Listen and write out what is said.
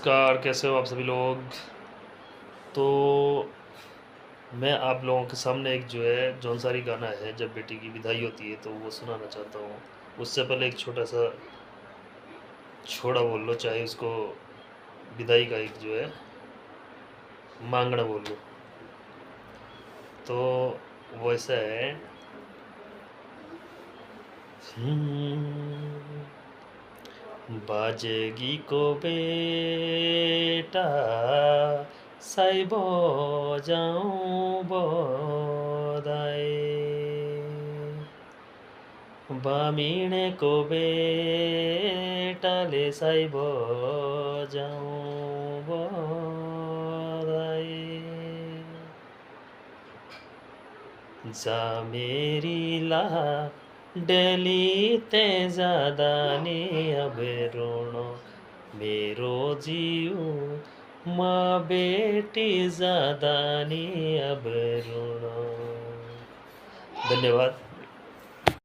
नमस्कार, कैसे हो आप सभी लोग? तो मैं आप लोगों के सामने एक जो है जौनसारी गाना है, जब बेटी की विदाई होती है तो वो सुनाना चाहता हूँ। उससे पहले एक छोटा-सा छोड़ा बोल लो, चाहे उसको विदाई का एक जो है माँगना बोल लो। तो वो ऐसा है। बाजेगी को बेटा साई बजाऊं बधाई बामिणे को बेटाले साई बजाऊं बधाई जा मेरी ला डेली ते ज्यादा नी अब रोणो मेरो जीव माँ बेटी ज्यादा नी अब रोणो। धन्यवाद।